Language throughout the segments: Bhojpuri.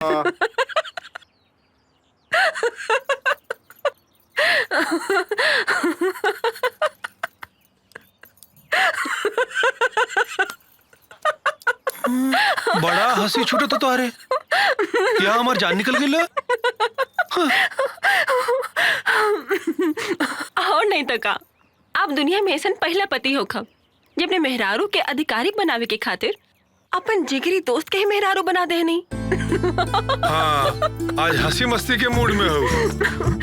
बड़ा हंसी छूटा तो तारे क्या हमार जान निकल गई। और नहीं तो का आप दुनिया में ऐसा पहला पति हो खब जे अपने मेहरारू के अधिकारी बनावे के खातिर अपन जिगरी दोस्त के ही मेहरारू बना दे नहीं। हाँ, आज हंसी मस्ती के मूड में हो।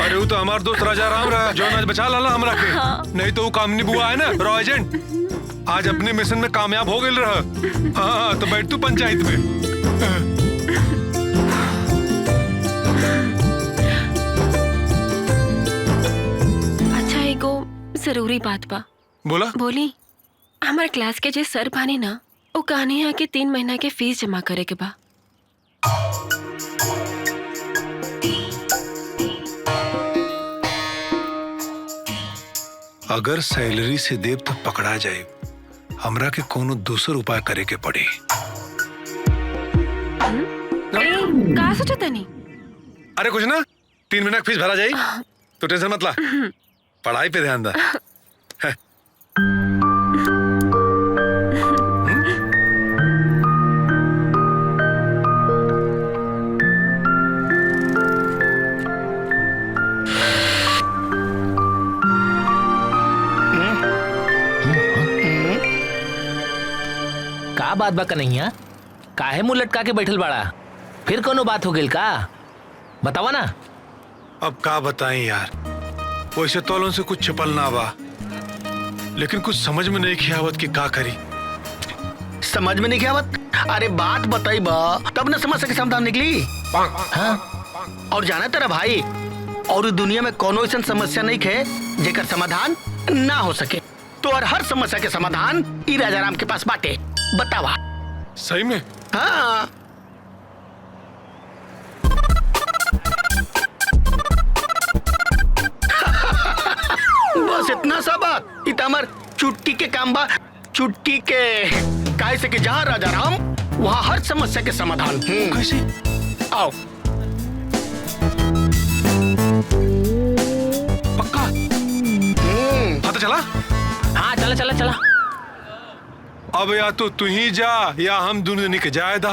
अरे वो तो हमार दोस्त राजा राम रहा जो आज बचा लाला हमरा के। हाँ। नहीं तो वो कामनी बुआ है ना रॉ एजेंट, आज अपने मिशन में कामयाब हो गई रहा। हाँ तो बैठ तू पंचायत में। अच्छा एगो जरूरी बात बा। बोला। बोली। हमारे क्लास के जे सर बानी ना वो कहानी है कि 3 महीना के फीस जमा करे के बा। अगर सैलरी से देव तो पकड़ा जाए, हमरा के कोनो दूसर उपाय करे के पड़े। का सोचा तनी? अरे कुछ ना, 3 महीना की फीस भरा जाए तो टेंशन मत ला, पढ़ाई पे ध्यान दा। का बात बा कन्हैया, काहे मुंह लटका के बैठल बाड़ा? फिर कोनो बात हो गई का? बतावा ना। अब का बताएं यार, वैसे तौलों से कुछ छपल ना बा, लेकिन कुछ समझ में नहीं खियावत कि का करी। समझ में नहीं खियावत? अरे बात बताई बा तब न समस्या के समाधान निकली। हाँ? और जाना तेरा भाई, और दुनिया में कोनो ऐसा समस्या नहीं है जेकर समाधान ना हो सके। तो और हर समस्या के समाधान ई राजा राम के पास बाटे। बतावा। सही में? हाँ। बस इतना सा बात। इतामर चुटकी के काम बा, चुटकी के। काहे से कि जहाँ राजा राम वहाँ हर समस्या के समाधान। कैसे? आओ। पक्का? हाँ तो चला। हाँ चला चला चला। अब या तो तू ही जा या हम दोनों के जायदा।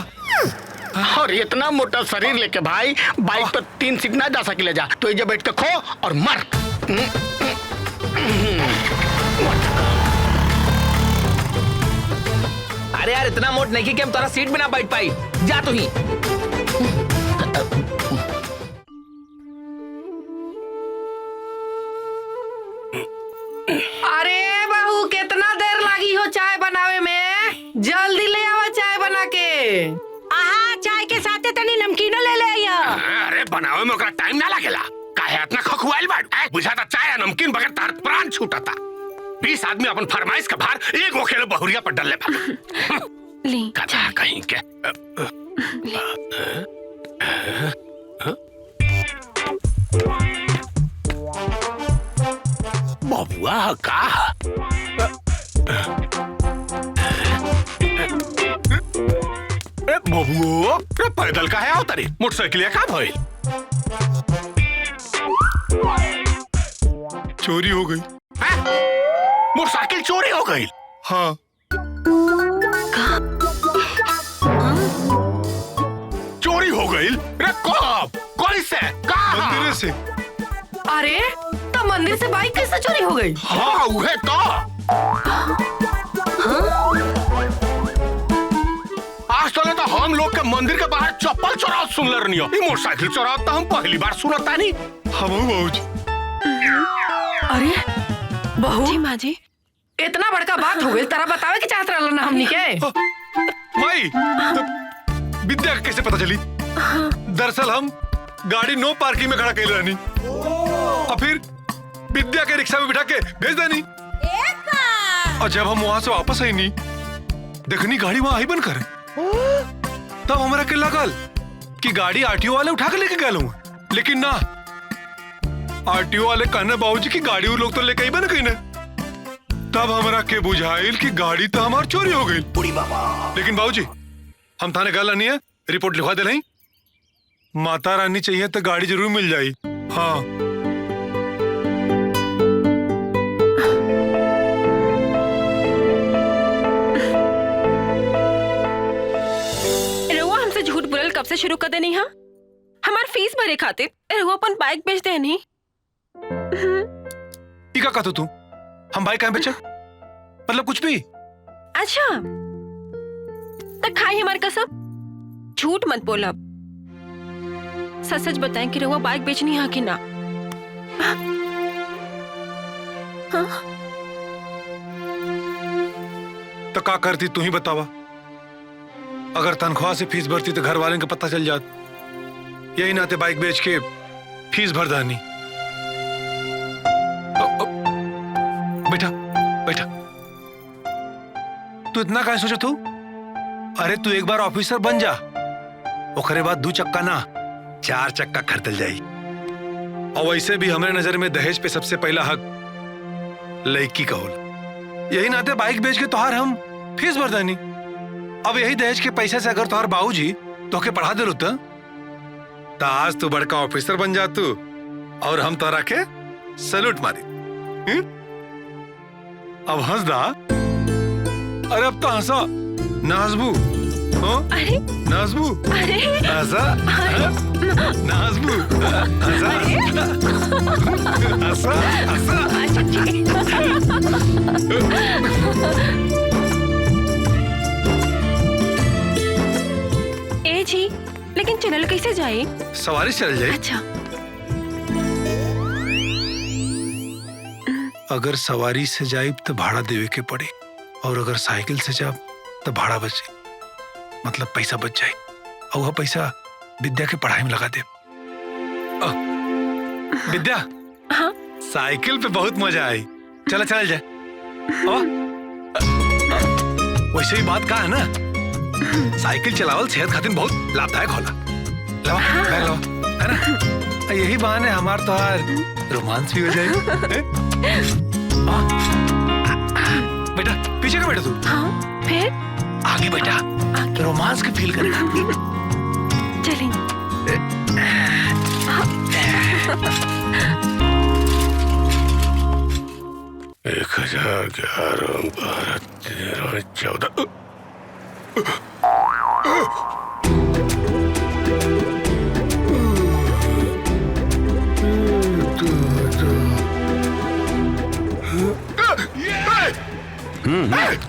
और इतना मोटा शरीर लेके भाई बाइक पर 3 सीट ना जा सके जा, तो ये बैठ के खो और मर। अरे यार इतना मोट नहीं कि हम तारा सीट में ना बैठ पाई। जा तू ही। अरे बहू कितना देर लगी हो चाय बनावे में? जल्दी ले आवा चाय बना के। आहा, चाय के साथे तनी नमकीनो ले ले आइया। अरे बनावे में ओकरा टाइम ना लागेला। काहे इतना खखुआइल बाड़? बुझाता चाय या नमकीन बगैर तार प्राण छूटता। 20 आदमी अपन फरमाइश के बाहर एक अकेले बहुरिया पर डलले बा। ली कथा कहीं के। बबुआ का? बबुआ पैदल का है आवतरी? मोटरसाइकिल का भइल? चोरी हो गई। मोटरसाइकिल चोरी हो गई? हाँ। चोरी हो गई? रे कब? कैसे? कहाँ? मंदिर से। अरे तो मंदिर से बाइक कैसे चोरी हो गई? हाँ उहे तो। आज तो हम लोग के मंदिर के बाहर चप्पल चोराव सुन ले रही हो। मोटरसाइकिल चोराव तो हम पहली बार सुनता नहीं। हम बाबूजी। अरे बहू जी माँ जी, इतना बड़का बात हो गई, तारा बतावे के चाहत रहल ना हमनी के। माई, विद्या कैसे पता चली? दरअसल हम गाड़ी नो पार्किंग में खड़ा कर रहनी और फिर विद्या के रिक्शा में बिठा के भेज देनी। और जब हम वहां से वापस आई नहीं, देखनी गाड़ी वहां आई बनकर, तब हमारा के लगल कि गाड़ी आरटीओ वाले उठा के लेके गए होंगे, लेकिन ना, आरटीओ वाले कहने बाबूजी की गाड़ी वो लोग तो लेके आई बन कहीं ना। तब हमारा के बुझाइल कि गाड़ी तो हमारी चोरी हो गई। लेकिन बाबूजी हम थाने गल नहीं है, रिपोर्ट लिखवा दे नहीं माता रानी चाहिए तो गाड़ी जरूर मिल जाई। हाँ रहुआ हमसे झूठ बोलल कब से शुरू कर देनी? हाँ, हमार फीस भरे खातिर रहुआ अपन बाइक बेच देनी। ई का कहतो तू? हम बाइक कहाँ बेचे? मतलब कुछ भी? अच्छा तो खाई हमार कसम, झूठ मत बोला। सच सच बताएं कि रहुआ बाइक बेचनी है कि ना? हाँ? तो का करती तू ही बतावा। अगर तनख्वाह से फीस भरती तो घर वाले को पता चल जात। यही नाते बाइक बेच के फीस भर दानी। बैठा बैठा। तू इतना काहे सोचा तू? अरे तू एक बार ऑफिसर बन जा, ओकरे बाद 2 चक्का ना 4 चक्का खरीदल जाई। और वैसे भी हमारे नजर में दहेज पे सबसे पहला हक लड़की का होला। यही नाते बाइक बेच के तोहार हम फीस भर दानी। अब यही दहेज के पैसे से अगर तोहार बाबूजी तोके पढ़ा दिलो तो आज तू बड़का ऑफिसर बन जा तू, और हम तोरा के सैल्यूट मारी। अब हंस दा। अरे अब तो हंसा नाजबू। अरे नाजबू। अरे हंसा नाजबू। हंसा हंसा हंसा। अच्छा ठीक। ए जी, लेकिन चैनल कैसे जाए? सवारी चल जाए। अच्छा अगर सवारी से जाइब तो भाड़ा देवे के पड़े, और अगर साइकिल से जाब तो भाड़ा बचे, मतलब पैसा बच जाए। और वह पैसा विद्या के पढ़ाई में लगा दे। विद्या, हाँ साइकिल पे बहुत मजा आई। चला चल जाए। वैसे ही बात का है ना, साइकिल चलावल सेहत खातिर बहुत लाभदायक होला। लवा, बैग लवा, है ना? यही बहाने हमार तोहार रोमांस भी हो जाए। बेटा पीछे का बेटा तू। हाँ फिर आगे बेटा, रोमांस की फील करेगा। चलिए। 1011, 12, 13, 14।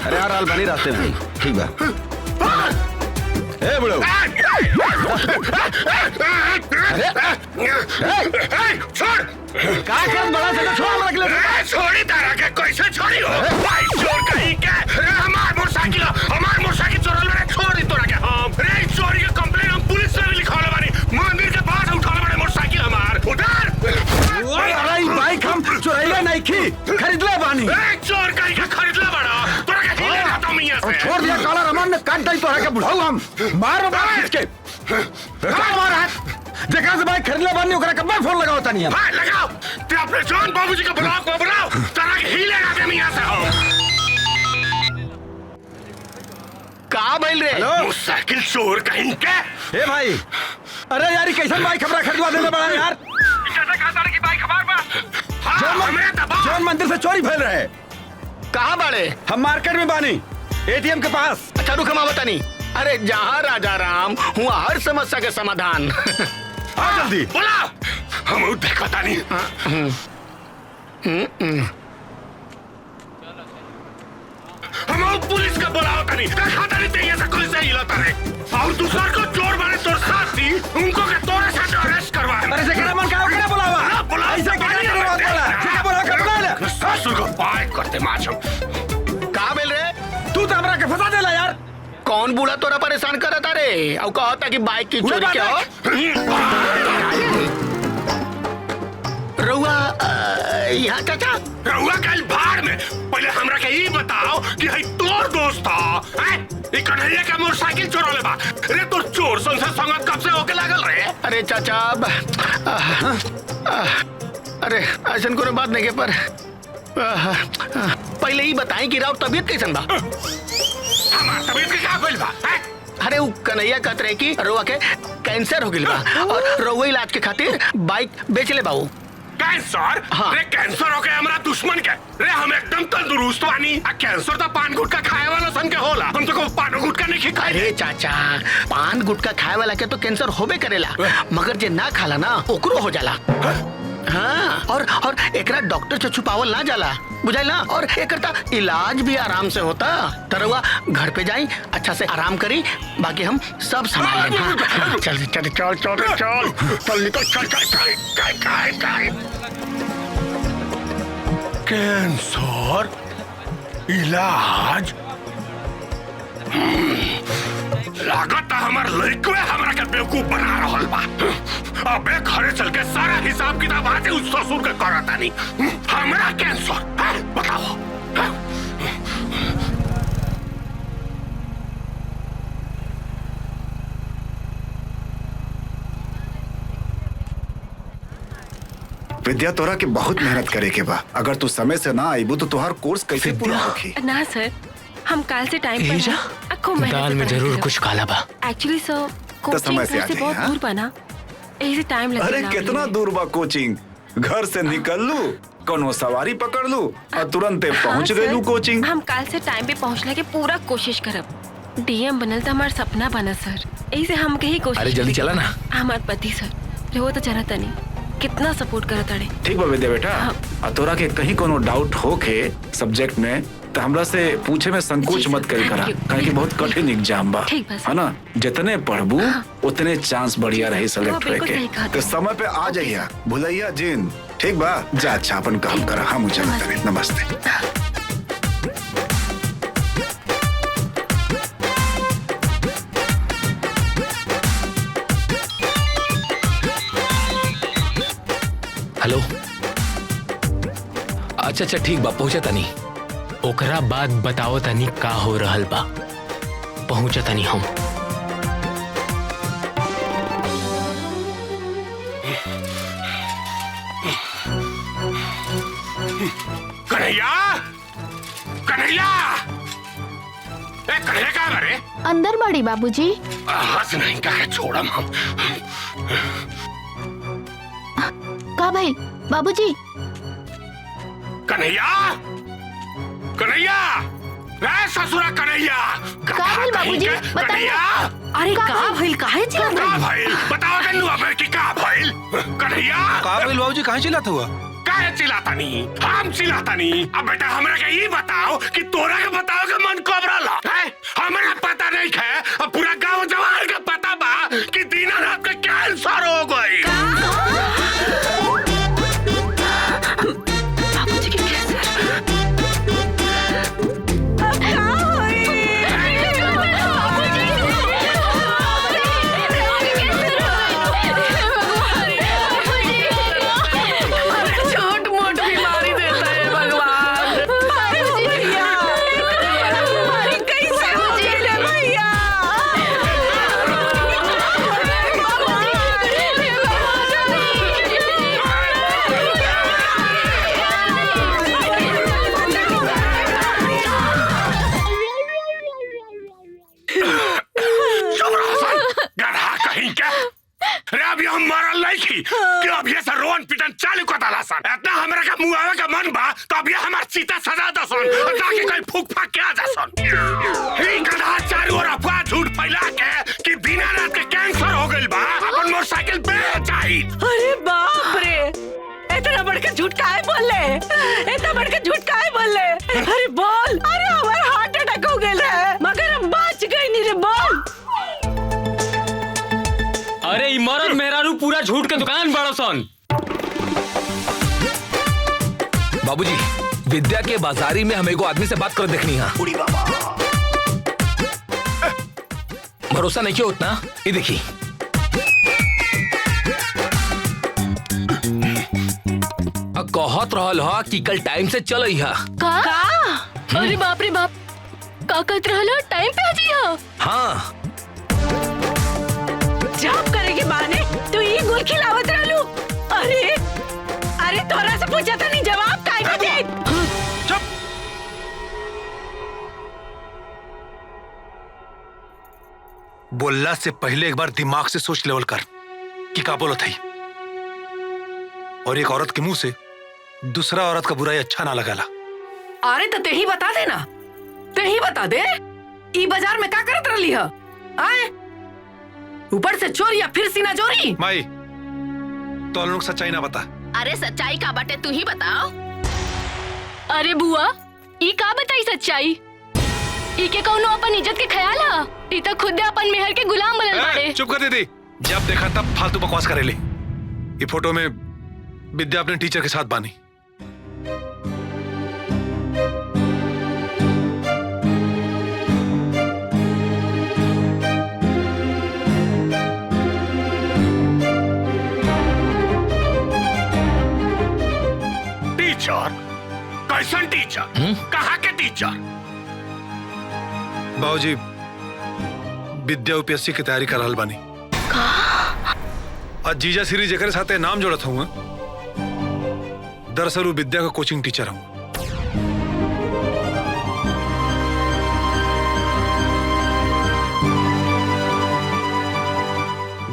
अरे यार हाल बनी रास्ते में। ठीक बा। ए बुढ़ऊ। छोड़। का कर बड़ा से छोड़ हमरा के लिए। छोड़ी तारा के कैसे छोड़ी हो? भाई चोर कहीं के। रे हमार मोटरसाइकिल चोरल मैंने छोड़ दी तोरा के। हम रे चोरी के कंप्लेंट हम पुलिस में भी लिखवाले बानी। मंदिर के पास उठाले बानी मोटरसाइकिल हमार। उधार। अरे ई बाइक हम चोरैले नहीं की, खरीदले बानी। ए चोर कहीं के खरीदले बड़ा। तोरा के हिले खाता हूं यहां से। छोड़ दिया काला रमन ने काट दई तोरा के बुढ़ऊ हम। मार खींच के। का मार हाथ। जगह से बाइक खरीदले बानी ओकरा कब फोन लगाओ तनी हम। हां लगाओ। ते अपने जॉन बाबूजी के बुलाओ को बुलाओ। तोरा के हिले ना दे यहां से हो। का भइल रे? मोटरसाइकिल चोर कहीं के। ए भाई, अरे यार कैसन बाइक हमरा खरीदवा देले बड़ा यार। कैसे कहा तारे की बाइक हमार बा। हां हमरे दबा। जौन मंदिर से चोरी भइल रहे। कहाँ बाड़े? हम मार्केट में बानी, एटीएम के पास। अच्छा रुक हम बतानी। अरे जहाँ राजा राम हुआ हर समस्या के समाधान। आ जल्दी। बोला। हम देखा तानी। हम पुलिस का बुलाओ तानी। देखा तानी ते ये से कोई सही हिलाता रे। और दूसरा को चोर मारे तोर साथ थी, उनको के तोरे साथ अरेस्ट करवा। अरे से केना मन का केना बुलावा? बुला ऐसे केना करवा बोला? केना बुला के बुला ले? ससुर को बाइक करते माचो। कहाँ मिल रहे? तू तो हमरा के फंसा देला यार। कौन बूढ़ा तोरा परेशान करता रे? और कहता कि बाइक की चोरी क्या हो? रउआ यहाँ चाचा। रउआ कल भाड़ में। पहले हमरा के ये बताओ कि हई तोर दोस्त था। ये कन्हैया का मोटरसाइकिल चोरले बा। रे तोर चोर संग संगत कब से होके लागल रे? अरे चाचा अरे ऐसा कोनो बात नहीं के पर पहले ही बताएं कि राव तबीयत कैसन बा? हमार तबीयत के क्या भइल बा? अरे वो कन्हैया कहत रहे कि रउआ के कैंसर हो गइल बा और रउआ इलाज के खातिर बाइक बेच ले बाबू। कैंसर? हाँ। रे कैंसर हो गया हमारा दुश्मन के। रे हम एकदम तंदुरुस्त बानी। कैंसर तो पान गुटखा खाए वाला सन के होला। हम तो को पान गुटखा नहीं खाए। अरे चाचा, पान गुटखा खाए वाला के तो कैंसर होबे करेला, मगर जे ना खाला ना ओकरो हो जाला। हाँ, और एकरा डॉक्टर से छुपावल ना जाला, बुझाइल ना। और एकरता इलाज भी आराम से होता। तरवा घर पे जाई, अच्छा से आराम करी, बाकी हम सब संभाल लेंगे। हाँ, चल चल चल चल चल चल निकल चल चल। कैंसर इलाज लागत हमार लड़के हमरा के बेवकूफ बना रहल बा। अबे घरे चल के सारा हिसाब किताब आते उस ससुर के करता नहीं। हमरा कैंसर बताओ। विद्या तोरा के बहुत मेहनत करे के बा। अगर तू समय से ना आईबू तो तुहार कोर्स कैसे पूरा होखी? ना सर, हम काल से टाइम पर हैं। खूब मेहनत दाल में से जरूर पढ़ाई कुछ काला बा। एक्चुअली सर, तो कोचिंग समय से घर आ से जाइए, बहुत हाँ? दूर बना, यही से टाइम लगेगा। अरे कितना दूर बा कोचिंग? घर से निकल लू, कोनो सवारी पकड़ लू और तुरंत पहुंच हाँ, गए सर, कोचिंग। हम काल से टाइम पे पहुंचने की पूरा कोशिश करब। डीएम बनल तो हमार सपना बना सर, यही से हम कहीं कोशिश। अरे जल्दी चला ना। हमार पति सर वो तो जानत नहीं कितना सपोर्ट करत अड़े। ठीक बा विद्या बेटा। हाँ। और तोरा के कहीं कोनो डाउट होखे सब्जेक्ट में तो हमरा से पूछे में संकोच जी, मत सर, करी करा, thank you। काहे कि बहुत कठिन एग्जाम बा, ठीक बा, सर। है ना। जितने पढ़बू उतने चांस बढ़िया रही सेलेक्ट वो बिल्कुल होके। सही कहा तो तुमने। समय पे आ जाइए भुलैया जिन। ठीक बा, जा अच्छा अपन काम करा। हम चलत रहे। नमस्ते। हेलो। अच्छा ठीक बा, पहुंचा तनी। ओकरा बाद बताओ तनी का हो रहल बा। पहुंचा तनी हम। कन्हैया, कन्हैया, ए कन्हैया क्या करे? अंदर बड़ी बाबूजी। हंस नहीं का छोड़म हम। का भाई बाबूजी? कन्हैया, कन्हैया, रे ससुरा कन्हैया। का भइल बाबूजी? बताइए। कन्हैया, अरे का भइल काहे चिल्ला का भइल? बताओ कन्नू अबे की का भइल? कन्हैया, का भइल बाबूजी? कहाँ चिल्लात हुआ? काहे चिल्लाता नहीं? हम चिल्लाता नहीं। अब बेटा हमरा के ये बताओ कि तोरा के बताओ के मन कब रहला? हैं? हमरा पता नहीं है। अब पूरा गांव जवार के पता बा कि दीनानाथ के कैंसर हो गई। बाबूजी के कैंसर। छोट मोट बीमारी देता है भगवान। भैया कैसे हो गए भैया? चुप रहो सन, गधा कहीं के। रे अभी हम मरल नहीं थी कि अभी से रोन पिटन चालू कर डाला सन। इतना हमरा का मुआवे का मन बा तो अभी हमार सीता सजा दो सन ताकि कोई फूक फाक के आ जा सन। ही गधा चारों ओर अफवाह झूठ फैला के कि दीनानाथ के कैंसर हो गइल बा, अपन मोटरसाइकिल बेच आई। अरे बाप रे, इतना बड़का झूठ काहे बोले? इतना बड़का झूठ काहे बोले? अरे बोल। अरे हमारा हार्ट अटैक हो गया है मगर हम बच गए नहीं रे, बोल। अरे ई मरद मेहरारू पूरा झूठ के दुकान बड़ा सन। बाबूजी, विद्या के बाजारी में हमें को आदमी से बात कर देखनी है। भरोसा नहीं किया उतना, ये देखी। कहत रहल हा कि कल टाइम से चल हा। का? अरे बाप रे बाप, का कहत रहला? टाइम पे आ जाइए। हाँ, जॉब करे के बहाने तू ये गुल खिलावत रहलू। अरे अरे तोरा से पूछा था नहीं, जवाब काहे के दे? बोलला से पहले एक बार दिमाग से सोच लेवल कर कि का बोलत है। और एक औरत के मुंह से दूसरा औरत का बुराई अच्छा ना लगाला। अरे तो तेही बता दे ना, तेही बता दे ई बाजार में का करत रही है? आए ऊपर से चोरी या फिर सीना चोरी? माई तो लोग सच्चाई ना बता। अरे सच्चाई का बाटे तू ही बताओ। अरे बुआ ई का बताई सच्चाई? ई के कौनो अपन इज्जत के ख्याल है? ई तो खुद अपन मेहर के गुलाम बनल बाड़े। चुप कर दीदी, जब देखा तब फालतू बकवास करेले। ये फोटो में विद्या अपने टीचर के साथ बानी। टीचर? कैसन टीचर? कहाँ के टीचर? बाबूजी विद्या यूपीएससी की तैयारी कर रहल बानी। आज जीजा श्री जेकर साथे नाम जोड़त हूँ। दरअसल वो विद्या का कोचिंग टीचर हूँ।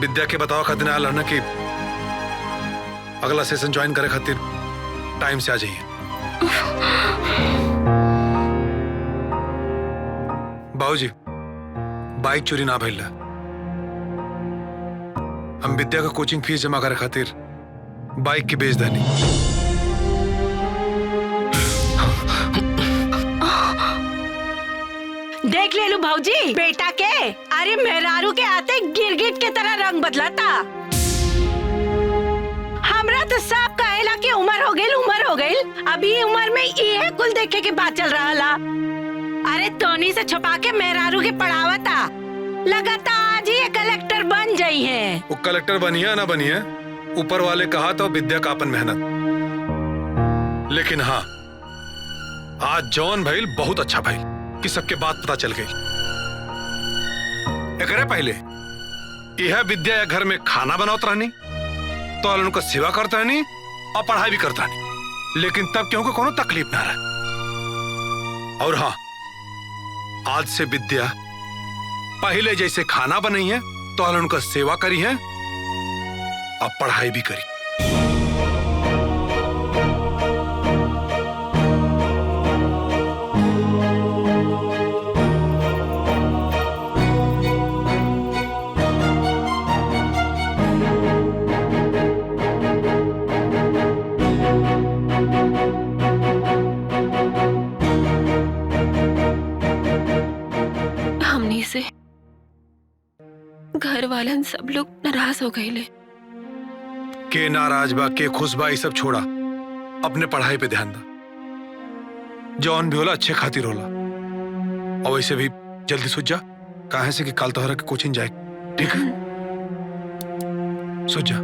विद्या के बताओ खातिर आयल रहना कि अगला सेशन ज्वाइन करे खातिर टाइम से आ जाइए। बाबूजी बाइक चोरी ना भइल। हम विद्या का कोचिंग फीस जमा करे खातिर बाइक की बेच देनी। देख ले लू भाऊजी बेटा के। अरे मेहरारू के आते गिरगिट के तरह रंग बदलाता। हमरा तो सब कहेला कि उम्र हो गई। अभी उम्र में ये कुल देखे के बात चल रहा ला। अरे तोनी से छुपा के मेहरारू के पढ़ावता। लगाता आज ही कलेक्टर बन जाई है। वो कलेक्टर बनिया ना बनिया, ऊपर वाले कहा तो विद्या का अपन मेहनत। लेकिन हाँ, आज जॉन भइल बहुत अच्छा भइल कि सबके बात पता चल गई। एकरे पहले यह विद्या या घर में खाना बनावत रहनी तो उनका सेवा करता रहनी और पढ़ाई भी करता रहनी। लेकिन तब क्यों को कोनो तकलीफ ना रहा। और हाँ, आज से विद्या पहले जैसे खाना बनाई है तो उनका सेवा करी है और पढ़ाई भी करी। से घर वालन सब लोग नाराज हो गए। के नाराज बा के खुश बा, ये सब छोड़ा, अपने पढ़ाई पे ध्यान दा। जौन भी होला अच्छे खातिर होला। और वैसे भी जल्दी सूझ जा, काहे से कि कल तोहरा के कोचिंग जाए। ठीक है, सूझ जा।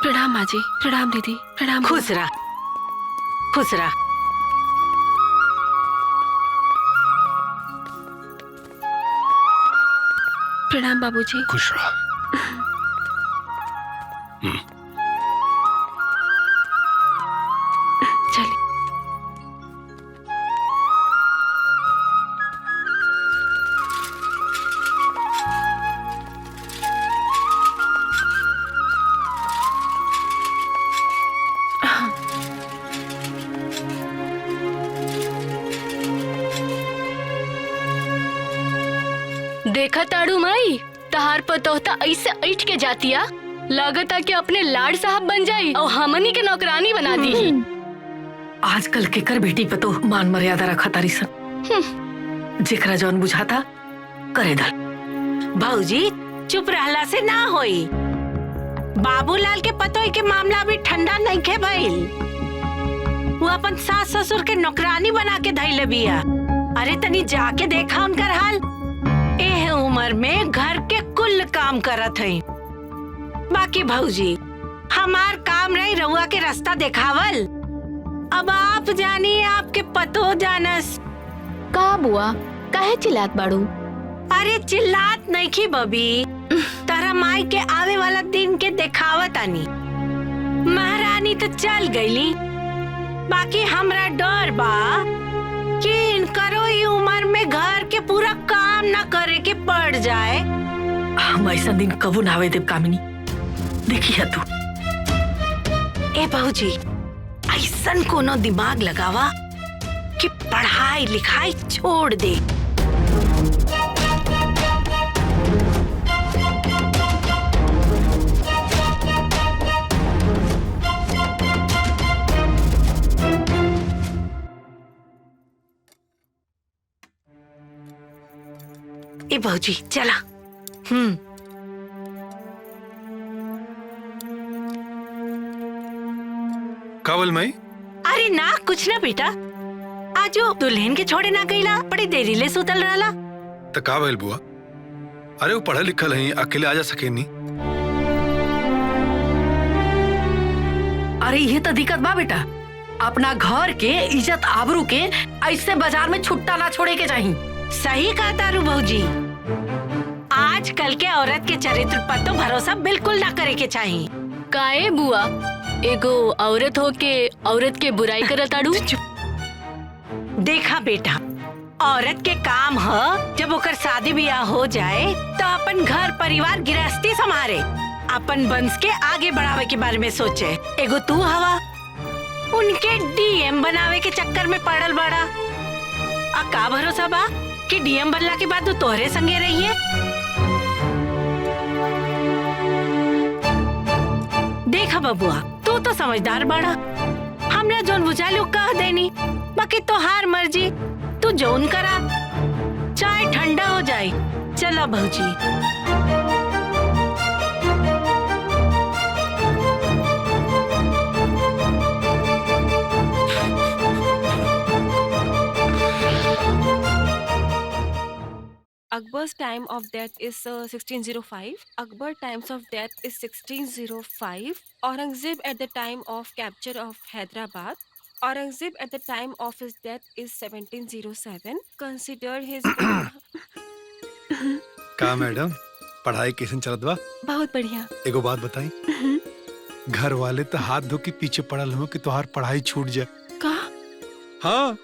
प्रणाम माँ जी। प्रणाम दीदी। प्रणाम। खुश रह, खुश रह। प्रणाम बाबूजी। खुश रह। चलिए। देखा ताड़ू माई, तहार पतोहता ऐसे ऐठ के जातिया, लागता कि अपने लाड साहब बन जाई और हमनी के नौकरानी बना दी। आजकल केकर बेटी पे तो मान मर्यादा रखा तारी सन। जेकरा जौन बुझाता करे दल। भाऊजी चुप रहला से ना होई। बाबूलाल के पतोई के मामला भी ठंडा नहीं खे भइल। वो अपन सास ससुर के नौकरानी बना के धइले बिया। अरे तनी जाके देखा उनकर हाल। एह उम्र में घर के कुल काम करत है। बाकी भौजी हमार काम रही रउआ के रास्ता देखावल। अब आप जानी आपके पतो जानस। का बुआ काहे चिल्लात बाड़ू? अरे चिल्लात नहीं की बबी, तारा माई के आवे वाला दिन के देखावत आनी। महारानी तो चल गईली, बाकी हमरा डर बा कि इनकरो ई उम्र में घर के पूरा काम ना करे के पड़ जाए। हम ऐसा दिन कबू ना आवे देव कामिनी। देखिए तू ए बहूजी ऐसन कोनो दिमाग लगावा कि पढ़ाई लिखाई छोड़ दे। ए बहूजी चला। कावल माई? अरे ना कुछ ना बेटा, आज दुल्हन के छोड़े ना गईला, बड़ी देरी ले सुतल रहला। तो का भइल बुआ? अरे वो पढ़ल लिखल है, अकेले आ जा सके नहीं। अरे ये तो दिक्कत बा बेटा, अपना घर के इज्जत आबरू के ऐसे बाजार में छुट्टा ना छोड़े के चाहिए। सही कहा तारू भौजी, आज कल के औरत के चरित्र पर तो भरोसा बिल्कुल ना करे के चाहिए। काहे बुआ एगो औरत हो के औरत के बुराई करत आड़ू? देखा बेटा, औरत के काम है जब ओकर शादी ब्याह हो जाए तो अपन घर परिवार गृहस्थी संभाले, अपन वंश के आगे बढ़ावे के बारे में सोचे। एगो तू हवा उनके डीएम बनावे के चक्कर में पड़ल बड़ा। आ का भरोसा बा कि डीएम बनला के बाद वो तोहरे संगे रहिए? देखा बबुआ, तू तो समझदार बड़ा, हमरा जोन बुझालू कह देनी, बाकी तोहार मर्जी, तू जोन करा। चाय ठंडा हो जाए। चला भौजी। Akbar's time of death is 1605. Akbar times of death is 1605. Aurangzeb at the time of capture of Hyderabad. Aurangzeb at the time of his death is 1707. Consider his का मैडम पढ़ाई कैसे चलत बा? बहुत बढ़िया। एगो बात बताई, घर वाले तो हाथ धो के पीछे पड़ल हो कि तुम्हार पढ़ाई छूट जाए। का? हाँ,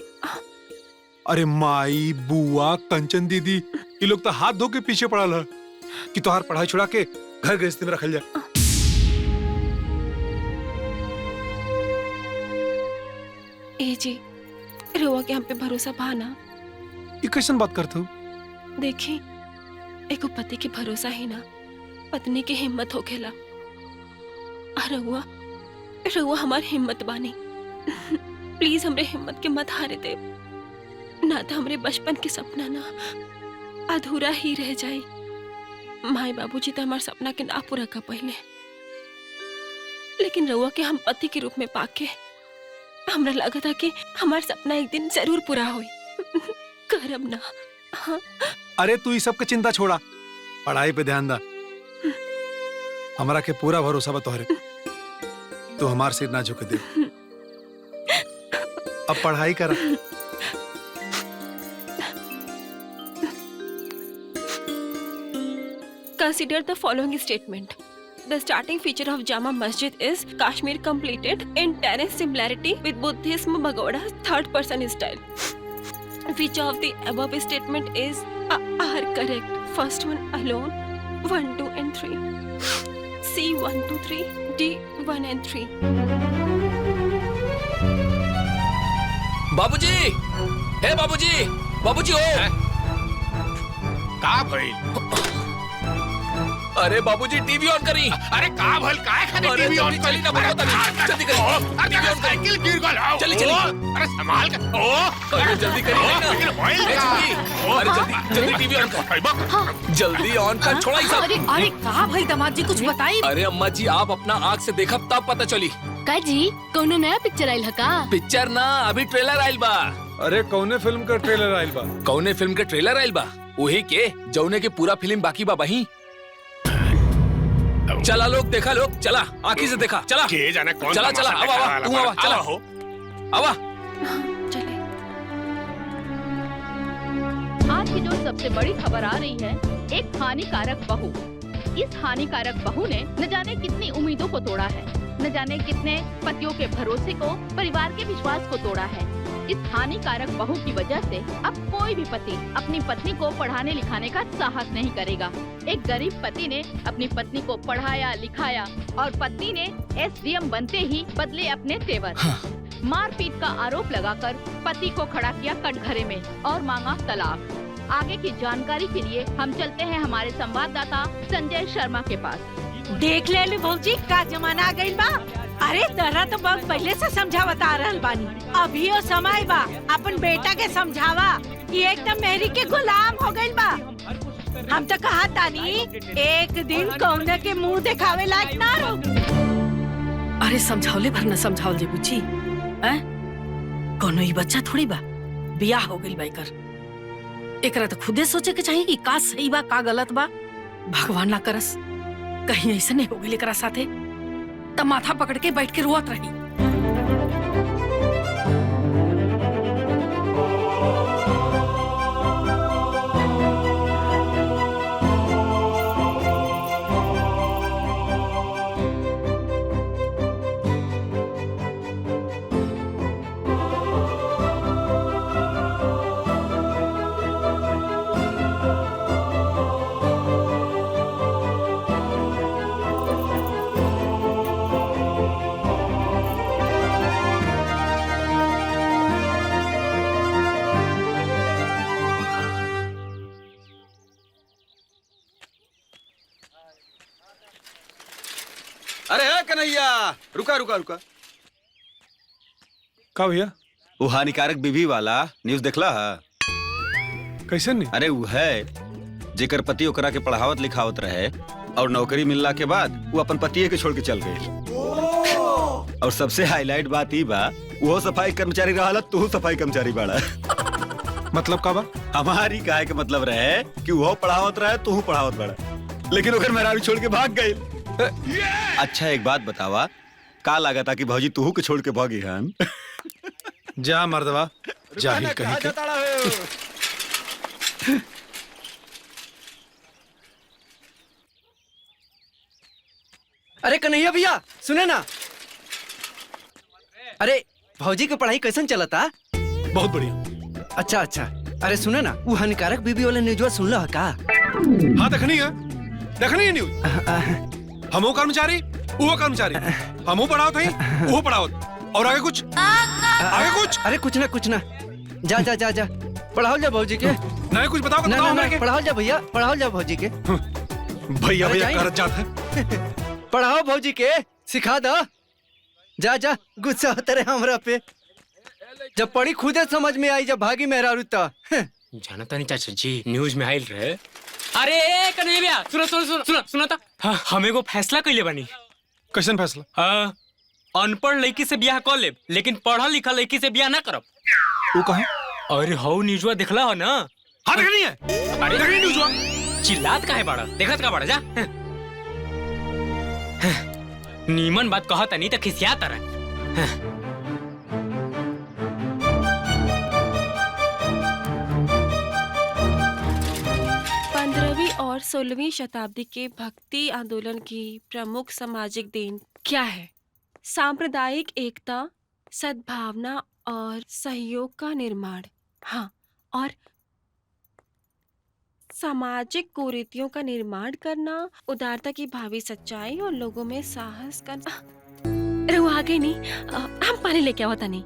अरे माई बुआ कंचन दीदी ये लोग तो हाथ धो के पीछे पड़ल है कि तुम्हार पढ़ाई छुड़ा के घर गृहस्थी में रखल जाए। ए जी, रोआ के हम पे भरोसा बा ना? ये कैसन बात करते हो? देखी, एको पति के भरोसा ही ना पत्नी की हिम्मत होखेला। रहुआ हमार हिम्मत बानी। प्लीज हमरे हिम्मत के मत हारे दे, ना तो हमरे बचपन के सपना ना अधूरा ही रह जाए। माई बाबूजी तो हमारे सपना के ना पूरा कर पहले, लेकिन रहुआ के हम पति के रूप में पाके हमरा लगा था कि हमारा सपना एक दिन जरूर पूरा होई। करब ना। हाँ? अरे तू ये सब का चिंता छोड़ा, पढ़ाई पे ध्यान दा। हमारा के पूरा भरोसा बा तोहरे, तू हमार सिर ना झुके दे। अब पढ़ाई करा। Consider the following statement. The starting feature of Jama Masjid is Kashmir completed in terrain similarity with Buddhism Pagoda's third person style. Which of the above statement is are correct? First one alone, 1, 2 and 3. C 1, 2, 3. D 1 and 3. बाबूजी, हे बाबूजी, बाबूजी हो। का भइल? अरे बाबूजी टीवी ऑन करी। अरे का भइल? काय खाने टीवी ऑन करी ना? जल्दी करी। अरे साइकिल गिर गल। चली चली। अरे संभाल के। अरे जल्दी करी ना। अरे जल्दी टीवी ऑन कर। जल्दी ऑन कर, छोड़ा ही सब। अरे कहा भाई दामाद जी कुछ बताई? अरे अम्मा जी आप अपना आँख से देखा तब पता चली। का जी कौनो नया पिक्चर आइल है का? पिक्चर ना, अभी ट्रेलर आइल बा। अरे कौने फिल्म का ट्रेलर आइल बा? कौने फिल्म के ट्रेलर आइल बा? वही के जौने के पूरा फिल्म बाकी बा वही। चला लोग, देखा लोग, चला आँखी से देखा, चला के जाने कौन चला तमाशा चला, आवा देखने आवा, वाला तू बा। आवा, चला आवा हो। आवा। चले। आज की जो सबसे बड़ी खबर आ रही है, एक हानिकारक बहू। इस हानिकारक बहू ने न जाने कितनी उम्मीदों को तोड़ा है, न जाने कितने पतियों के भरोसे को, परिवार के विश्वास को तोड़ा है। इस हानिकारक बहू की वजह से अब कोई भी पति अपनी पत्नी को पढ़ाने लिखाने का साहस नहीं करेगा। एक गरीब पति ने अपनी पत्नी को पढ़ाया लिखाया और पत्नी ने SDM बनते ही बदले अपने तेवर। मारपीट का आरोप लगाकर पति को खड़ा किया कटघरे में और मांगा तलाक। आगे की जानकारी के लिए हम चलते हैं हमारे संवाददाता संजय शर्मा के पास। देख ले ली भौजी का जमाना आ गइल बा। अरे तरा तो बहुत पहले से समझावता आ रहल बानी, अभी वो समय बा अपन बेटा के समझावा। ये एकदम मेहरी के गुलाम हो गइल बा। हम तो कहा तानी एक दिन कौन के मुंह दिखावे लायक ना रहो। अरे समझावले भर न समझावल जे बुची, कोनो ही बच्चा थोड़ी बा, बियाह हो गइल बा एकर। एकरा तो खुदे सोचे के चाहिए कि का सही बा का गलत बा। भगवान ना करस कहीं ऐसा नहीं हो गइल एकरा साथे, तब माथा पकड़ के बैठ के रोत रही। अरे है कन्हैया, रुका रुका रुका। का भैया? वो हानिकारक बीवी वाला न्यूज देखला है? कैसे नहीं? अरे वो है जेकर पति ओकरा के पढ़ावत लिखावत रहे और नौकरी मिलला के बाद वो अपन पतिये के छोड़ के चल गई। और सबसे हाईलाइट बात ई बा वो सफाई कर्मचारी रहला, तू सफाई कर्मचारी बाड़ा। मतलब का बा? हमारी काहे के मतलब रहे कि वो पढ़ावत रहे तू पढ़ावत बाड़ा, लेकिन ओकर मेहरारू छोड़ के भाग गई। अच्छा एक बात बतावा, का लगा था कि भौजी तू के छोड़ के भागी हन? जा मर्दवा, जाहिल कहीं के। अरे कन्हैया भैया सुने ना। अरे भौजी की पढ़ाई कैसन चलता? बहुत बढ़िया। अच्छा अच्छा। अरे सुने ना, वो हानिकारक बीबी वाला न्यूज़ सुन लो का? हाँ देखनी है न्यूज। हमो कर्मचारी वो कर्मचारी, हमो पढ़ावत है वो पढ़ावत, और आगे कुछ? आगे कुछ? अरे कुछ ना। जा जा जा जा पढ़ाओ जा भौजी के। नहीं कुछ बताओ ना, ना, ना, पढ़ाओ जा भैया, पढ़ाओ जा भौजी के। भैया भैया करत जात है। पढ़ाओ भौजी के, सिखा दो। जा जा, गुस्सा होता रहे हमरा पे। जब पढ़ी खुदे समझ में आई, जब भागी मेहरारू तो। जानता नहीं चाचा जी, न्यूज में आइल रहे। अरे कन्हैया भैया सुना था। हाँ, हमें को फैसला कैले बनी। कैसन फैसला? हाँ, अनपढ़ लड़की से ब्याह कर लेब, लेकिन पढ़ा लिखा लड़की से ब्याह ना करब। वो कहे? अरे हाउ न्यूज़वा देखला हो ना? हाँ देखनी है। अरे देखनी न्यूज़वा। चिल्लात काहे बाड़ा? देखत का बाड़ा जा। नीमन बात कहता नहीं तो खिसियाता रहे। 15वीं और 16वीं शताब्दी के भक्ति आंदोलन की प्रमुख सामाजिक देन क्या है? सांप्रदायिक एकता, सद्भावना और सहयोग का निर्माण। हाँ, और सामाजिक कुरीतियों का निर्माण करना, उदारता की भावी सच्चाई और लोगों में साहस का। अरे वो आगे नहीं, हम पानी लेके आओ नहीं।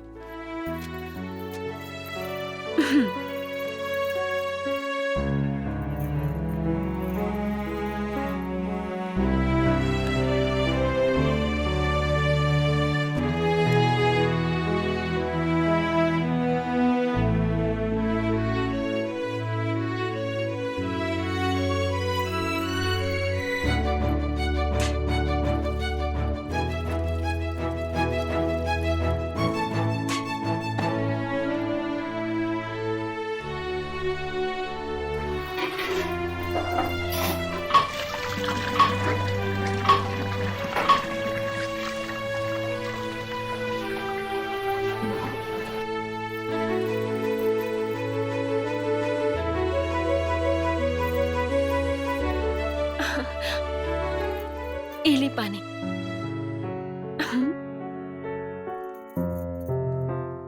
एली पानी।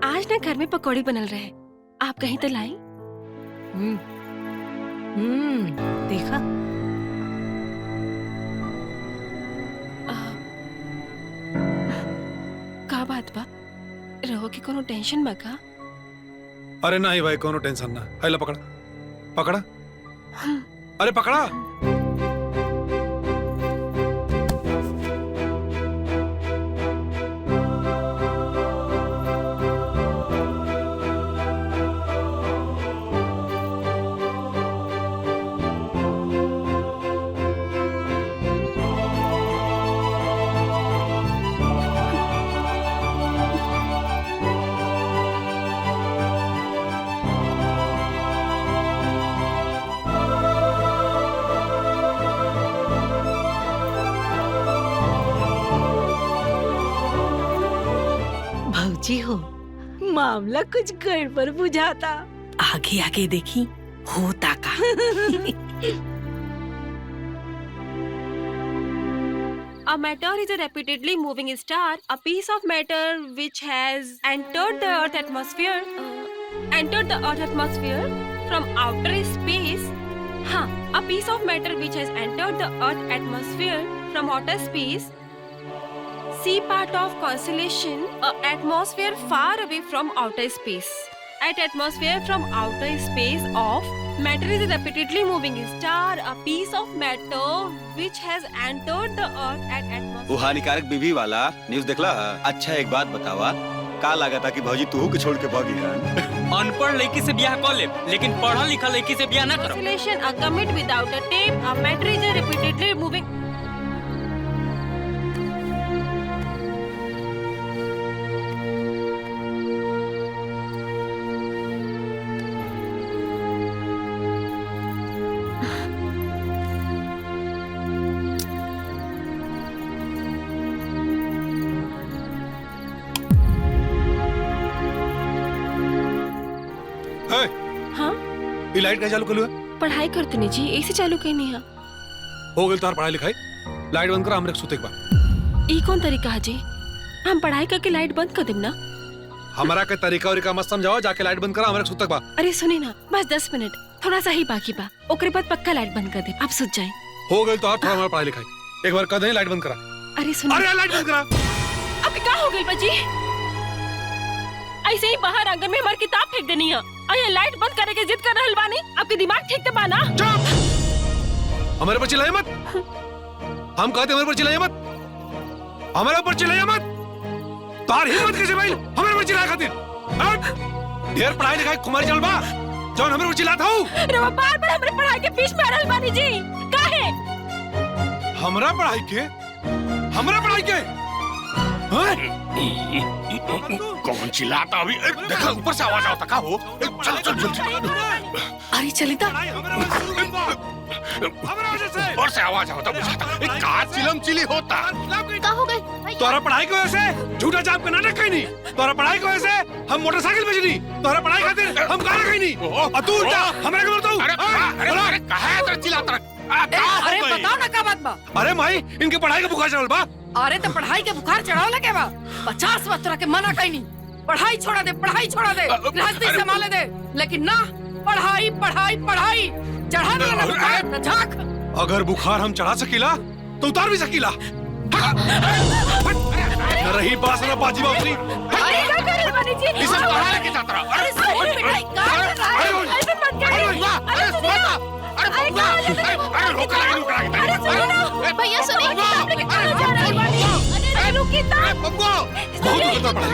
आज ना घर में पकौड़ी बनल रहे, आप कहीं तो लाई। देखा का बात बा, रहो कि कोनो टेंशन बा का? अरे नहीं भाई, कोनो टेंशन ना। आइला पकड़ा पकड़ा, अरे पकड़ा। भौजी हो, मामला कुछ गड़बड़ बुझाता। आगे आगे देखी होता का। A matter is a repeatedly moving star, a piece of matter which has entered the Earth atmosphere, from outer space. हाँ, a piece of matter which has entered the Earth atmosphere from outer space. C part of constellation, a atmosphere far away from outer space. At atmosphere from outer space of matter is a repeatedly moving star, a piece of matter which has entered the Earth at atmosphere. वो हानिकारक बीवी वाला न्यूज देखला? अच्छा एक बात बतावा, का लगा था कि भौजी तू के छोड़ के भागी हन? अनपढ़ लड़की से ब्याह कर ले, लेकिन पढ़ा लिखा लड़की से ब्याह ना करो। Constellation, a comet without a tape, a matter is a repeatedly moving. हाँ, ये लाइट का चालू कर लो। पढ़ाई करते नहीं जी, ऐसे चालू कहीं नहीं है। हो गई तार पढ़ाई लिखाई, लाइट बंद करा, हमरे सुते के बाद। ई कौन तरीका है जी? हम पढ़ाई करके लाइट बंद कर देम ना। हमारा के तरीका और मत समझाओ, जाके लाइट बंद करा, हमरे सुते के बाद। अरे सुनी ना, बस 10 मिनट, थोड़ा सा ही बाकी बा, ओकरे बाद पक्का लाइट बंद कर दे, आप सोच जाए। हो गई तो थोड़ा हमारा पढ़ाई लिखाई, एक बार कर दे, लाइट बंद करा। अरे सुनो, अरे लाइट बंद करा। अब क्या हो गई बजी? ऐसे ही बाहर आंगन में हमारी किताब फेंक देनी है, और ये लाइट बंद करे के जिद कर रहल बानी। आपके दिमाग ठीक तो बा ना? चुप! हमारे पर चिल्लाइए मत। हम कहते हमारे पर चिल्लाइए मत, हमारे ऊपर चिल्लाइए मत। तार हिम्मत कैसे भाई हमारे पर चिल्लाए खातिर? ढेर पढ़ाई लिखाई कुमारी चल बा, जौन हमारे पर चिल्लाता हूँ। रवा बार-बार हमारे पढ़ाई के बीच में आ रहल बानी जी, काहे? हमरा पढ़ाई के? हमरा पढ़ाई के? कौन चिल्लाता अभी? देखा ऊपर से आवाज आता का हो? चल चल जल्दी। अरे चलिता, और से आवाज आता बुझाता। का चिलम चिली होता? का हो गई? तोरा पढ़ाई की वजह से झूठा जाप का नाटक कहीं नहीं। तोरा पढ़ाई की वजह से हम मोटरसाइकिल बेचनी, तोरा पढ़ाई खातिर हम गाना कहीं नहीं। और तू उल्टा हमारे को बोलता हूँ। अरे कहा है तेरा चिल्लाता? अरे बताओ ना का बात बा? अरे माई, इनके पढ़ाई का बुखार चढ़ल बा। अरे तो पढ़ाई के बुखार चढ़ाओ लगे बा, 50 बार तोरा के मना कहीं नहीं। पढ़ाई छोड़ा दे, पढ़ाई छोड़ा दे, गृहस्थी संभाले दे, लेकिन ना, पढ़ाई पढ़ाई पढ़ाई चढ़ा दे ना बुखार, ना झाक। अगर बुखार हम चढ़ा सकीला तो उतार भी सकीला। न रही बास न बाजी बाबरी। अरे क्या कर रहे बानी जी? इसे पढ़ा लेके जाता रहा। अरे सुन पिटाई का कर रहा है? ऐसे मत करिए। अरे सुनिए, अरे रोका लगा रोका लगा। अरे सुनिए ना, भैया सुनिए, किताब लेके कहाँ जा रहे हैं बानी? अरे रुक किताब। बहुत दुखता पड़ा।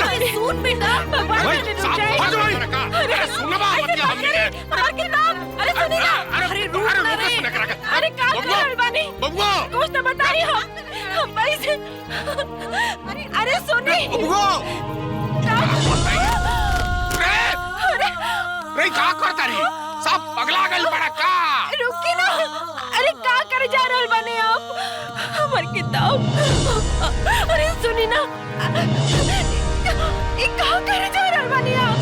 अरे सुन बेटा, भगवान भाई, ने साहब, रुक हट जाए। जाओ। अरे सुन बा बतिया हमने के। हमारी किताब, अरे सुनिए ना, अरे रुक ना रे। अरे क्या कर रहे बानी? बबुआ, कुछ तो बताइए हम पैसे। अरे सुनिए। रे का करता रे? सब पगला गइल बड़ा का? रुकी ना, अरे क्या करे जा रहल बानी आप? हमारी किताब, अरे सुनी ना, ये क्या करे जा रहल बानी आप?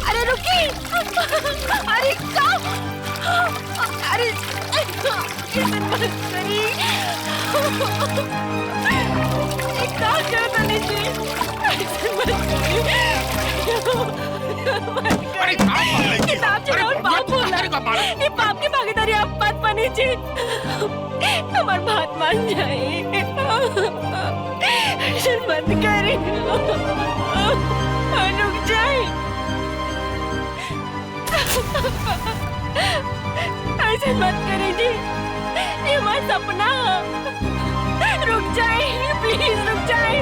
अरे रुकी, अरे क्या? अरे ऐसे मत करी। ये क्या कर तनी जी? ऐसे मत करी। किताब चलाओ पाप बोला। ये पाप की भागीदारी आप मत बनी जी। हमार बात मान जाए। ऐसे मत करी। रुक जाए। ऐसे मत करी जी। ये हमारा सपना। रुक जाए प्लीज रुक जाए।